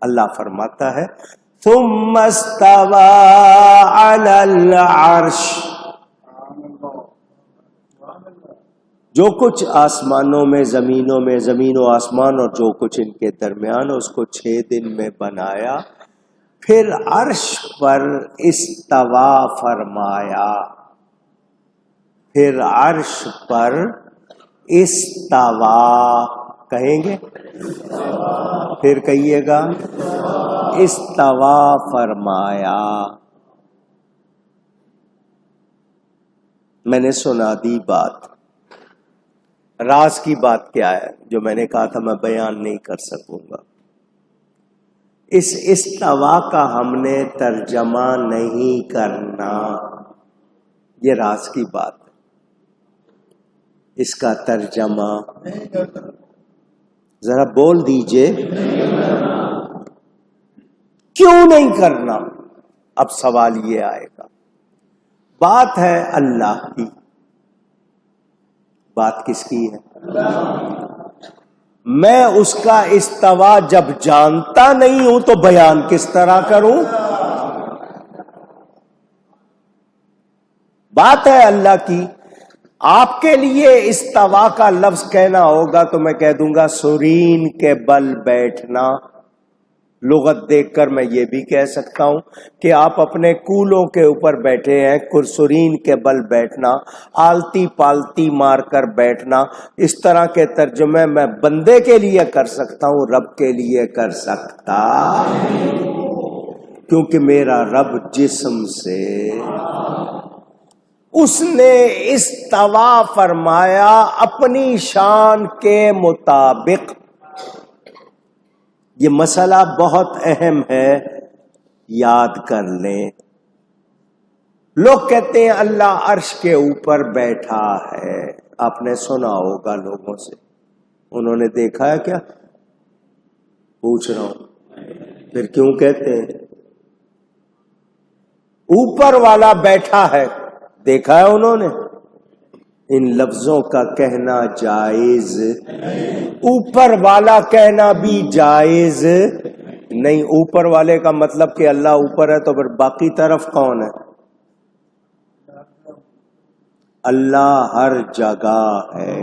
اللہ فرماتا ہے ثم استوى على العرش، جو کچھ آسمانوں میں، زمینوں میں، زمین و آسمان اور جو کچھ ان کے درمیان، اس کو 6 دن میں بنایا، پھر عرش پر استوا فرمایا، پھر عرش پر استوا کہیں گے، پھر کہیے گا استوا فرمایا۔ میں نے سنا دی بات، راز کی بات کیا ہے جو میں نے کہا تھا میں بیان نہیں کر سکوں گا۔ اس استوا کا ہم نے ترجمہ نہیں کرنا، یہ راز کی بات ہے، اس کا ترجمہ ذرا بول دیجئے، کیوں نہیں کرنا؟ اب سوال یہ آئے گا، بات ہے اللہ کی، بات کس کی ہے؟ میں اس کا استوا جب جانتا نہیں ہوں تو بیان کس طرح کروں؟ بات ہے اللہ کی۔ آپ کے لیے استوا کا لفظ کہنا ہوگا تو میں کہہ دوں گا سرین کے بل بیٹھنا۔ لغت دیکھ کر میں یہ بھی کہہ سکتا ہوں کہ آپ اپنے کولوں کے اوپر بیٹھے ہیں، کرسرین کے بل بیٹھنا، آلتی پالتی مار کر بیٹھنا، اس طرح کے ترجمے میں بندے کے لیے کر سکتا ہوں، رب کے لیے کر سکتا، کیونکہ میرا رب جسم سے، اس نے استوا فرمایا اپنی شان کے مطابق۔ یہ مسئلہ بہت اہم ہے، یاد کر لیں۔ لوگ کہتے ہیں اللہ عرش کے اوپر بیٹھا ہے، آپ نے سنا ہوگا لوگوں سے، انہوں نے دیکھا ہے کیا؟ پوچھ رہا ہوں، پھر کیوں کہتے ہیں؟ اوپر والا بیٹھا ہے، دیکھا ہے انہوں نے؟ ان لفظوں کا کہنا جائز، اوپر والا کہنا بھی جائز نہیں۔ اوپر والے کا مطلب کہ اللہ اوپر ہے تو پھر باقی طرف کون ہے؟ اللہ ہر جگہ ہے،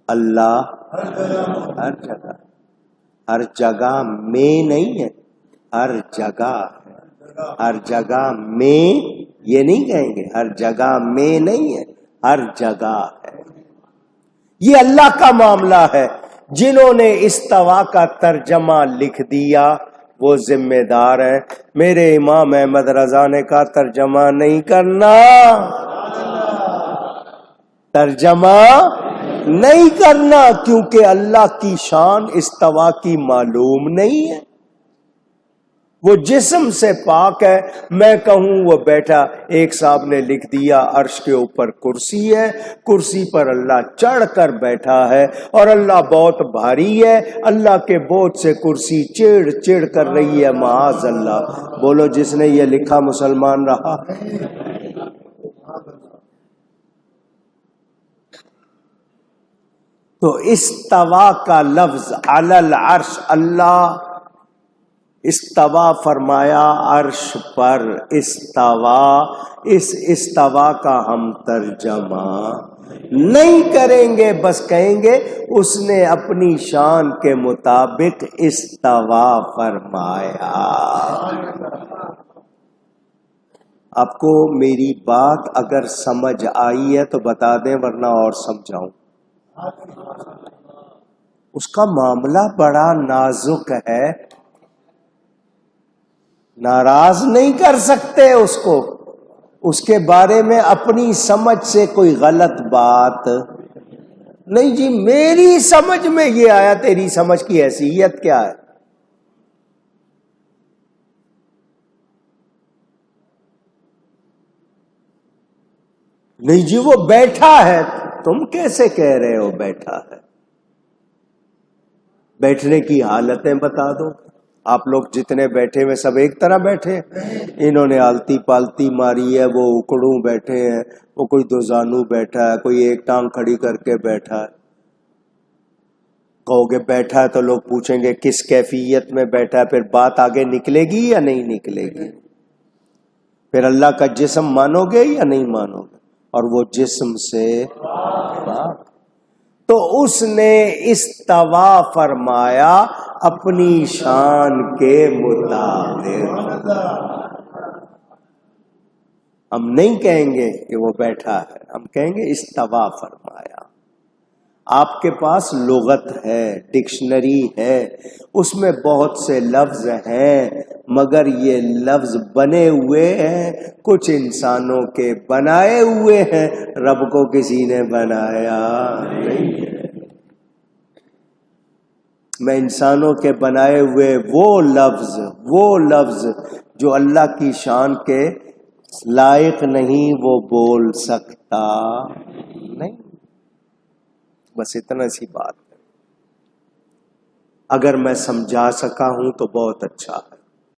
اللہ ہر جگہ، ہر جگہ میں نہیں ہے، ہر جگہ ہے، ہر جگہ میں یہ نہیں کہیں گے، ہر جگہ میں نہیں ہے، ہر جگہ ہے۔ یہ اللہ کا معاملہ ہے۔ جنہوں نے استوا کا ترجمہ لکھ دیا وہ ذمہ دار ہیں۔ میرے امام احمد رضا نے کہا ترجمہ نہیں کرنا، ترجمہ نہیں کرنا، کیونکہ اللہ کی شان استوا کی معلوم نہیں ہے، وہ جسم سے پاک ہے۔ میں کہوں وہ بیٹھا، ایک صاحب نے لکھ دیا عرش کے اوپر کرسی ہے، کرسی پر اللہ چڑھ کر بیٹھا ہے اور اللہ بہت بھاری ہے، اللہ کے بوجھ سے کرسی چڑ چڑ کر رہی ہے، معاذ اللہ۔ بولو جس نے یہ لکھا مسلمان رہا؟ تو استوا کا لفظ علی العرش، اللہ استوا فرمایا عرش پر، استوا، اس استوا کا ہم ترجمہ نہیں کریں گے، بس کہیں گے اس نے اپنی شان کے مطابق استوا فرمایا۔ آپ کو میری بات اگر سمجھ آئی ہے تو بتا دیں ورنہ اور سمجھاؤں۔ اس کا معاملہ بڑا نازک ہے، ناراض نہیں کر سکتے اس کو، اس کے بارے میں اپنی سمجھ سے کوئی غلط بات نہیں، جی میری سمجھ میں یہ آیا، تیری سمجھ کی حیثیت کیا ہے؟ نہیں جی وہ بیٹھا ہے، تم کیسے کہہ رہے ہو بیٹھا ہے؟ بیٹھنے کی حالتیں بتا دو۔ آپ لوگ جتنے بیٹھے ہوئے سب ایک طرح بیٹھے ہیں؟ انہوں نے آلتی پالتی ماری ہے، وہ اکڑوں بیٹھے ہیں، وہ کوئی دو زانو بیٹھا ہے، کوئی ایک ٹانگ کھڑی کر کے بیٹھا ہے۔ کہو گے بیٹھا ہے تو لوگ پوچھیں گے کس کیفیت میں بیٹھا ہے، پھر بات آگے نکلے گی یا نہیں نکلے گی؟ پھر اللہ کا جسم مانو گے یا نہیں مانو گے؟ اور وہ جسم سے پاک۔ تو اس نے استوا فرمایا اپنی شان کے مطابق۔ ہم نہیں کہیں گے کہ وہ بیٹھا ہے، ہم کہیں گے استوا فرمایا۔ آپ کے پاس لغت ہے، ڈکشنری ہے، اس میں بہت سے لفظ ہیں، مگر یہ لفظ بنے ہوئے ہیں کچھ انسانوں کے، بنائے ہوئے ہیں، رب کو کسی نے بنایا نہیں ہے۔ میں انسانوں کے بنائے ہوئے وہ لفظ جو اللہ کی شان کے لائق نہیں، وہ بول سکتا نہیں۔ بس اتنا سی بات ہے۔ اگر میں سمجھا سکا ہوں تو بہت اچھا۔